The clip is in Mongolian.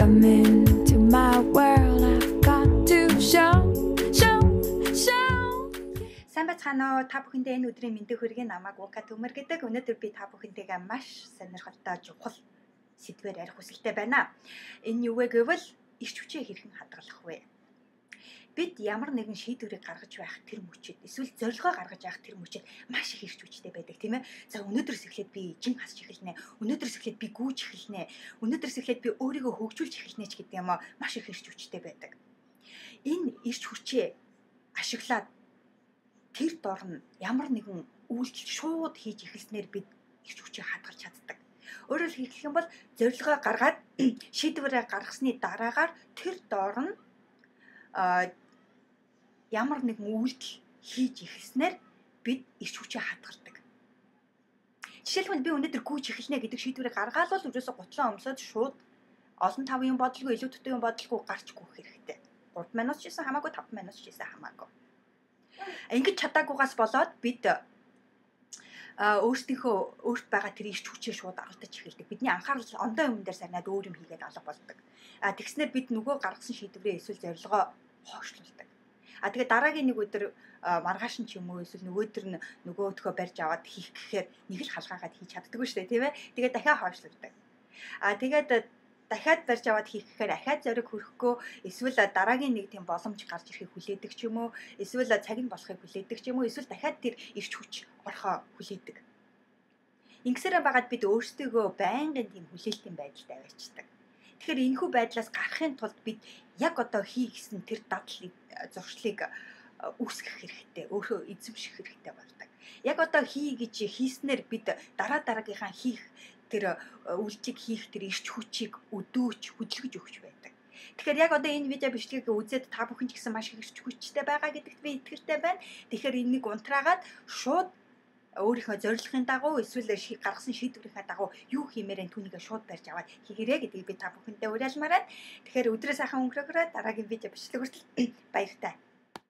Come into my world, I've got to show. Сайн бацгаана уу? Та бүхэндээ энэ өдрийн мэндийг хүргэе. Намайг Ука Төмөр гэдэг. Өнөөдөр би та бүхэнтэйгээ маш сонирхолтой чухал сэдвээр ярих хүсэлтэй байна. Энэ юу вэ гэвэл ирч хүчээ хэрхэн хадгалах вэ? Бид ямар нэгэн шийдвэрийг гаргаж байх тэр мөчөд эсвэл зорилгоо гаргаж явах тэр мөчөд маш их ирч хүчтэй байдаг тийм ээ. За өнөөдрөөс эхлээд би жин хасч эхэлнэ. Өнөөдрөөс эхлээд би гүйж эхэлнэ. Өнөөдрөөс эхлээд би өөрийгөө хөгжүүлж эхэлнэ ч гэдэг юм аа маш их ирч хүчтэй байдаг. Энэ ирч хүчээ ашиглаад тэр дор нь ямар нэгэн үйлдэл шууд хийж эхэлснээр бид ирч хүчээ хадгалж чаддаг. Өөрөөр хэлэх юм бол зорилгоо гаргаад шийдвэрээ гаргасны дараагаар тэр дор нь ямар нэгэн үйлдэл хийж эхэлснээр бид ирч хүчээ хадгалдаг. Жишээлбэл би өнөөдөр гүйж эхэлнэ гэдэг шийдвэрээ гаргаад л өрөөсө 30 өмсөд шууд олон тавын бодлого илүү төдийн бодлого гарч гүйх хэрэгтэй. 3 минут ч гэсэн хамаагүй 5 минут ч гэсэн хамаагүй. Ингэж чадаагүйгаас болоод бид өөрт байгаа тэр ирч хүчээ шууд алдаж эхэлдэг. Бидний анхаарал ондоо юм дээр сарнаад өөр юм хийгээд алга болдог. Тэгснээр бид нөгөө гаргасан шийдвэрээ эсвэл зорилгоо хойшлуулдаг. Тэгээд дараагийн нэг өдөр маргааш нь ч юм уу эсвэл нөгөөдөр нь нөгөөдхөө барьж аваад хийх гэхээр нэг л халгаагаад хийж чаддаггүй шүү дээ, тийм ээ. Тэгээд дахиад хойшлуулдаг. Тэгээд дахиад барьж аваад хийх гэхээр ахаад зориг хүрэхгүй эсвэл дараагийн нэг тийм боломж гарч ирэхийг хүлээдэг ч юм уу, эсвэл цаг нь болохыг хүлээдэг ч юм уу, эсвэл дахиад тэр ирч хүч орохоо хүлээдэг. Ингэсээрээ байгаад бид өөрсдөө байнгын тийм хүлээлтийн байдалд аваачдаг. Тэгэхээр энэхүү байдлаас гарахын тулд бид яг одоо хий гэсэн тэр дадлыг зуршлыг үүсгэх хэрэгтэй, өөрөө эзэмших хэрэгтэй болдог. Яг одоо хий гэж хийснээр бид дараагийнхаа хийх тэр үйлчлэг хийх тэр ирч хүчийг өдөөж хөдөлгөж өгч байдаг. Тэгэхээр яг одоо энэ видео бичлэгийг үзээд та бүхэн ч гэсэн маш их ирч хүчтэй байгаа гэдэгт би итгэлтэй байна. Тэгэхээр энийг унтраагаад шууд өөрийнхөө зорилгын дагуу эсвэл гаргасан шийдвэрийнхээ дагуу юу хиймээрэн түүнийгээ шууд барьж аваад хийгэрээ гэдгийг би та бүхэндээ уриалмаар байна. Тэгэхээр өдрөө сайхан өнгөрөөгөө дараагийн видео бичлэг хүртэл баяртай.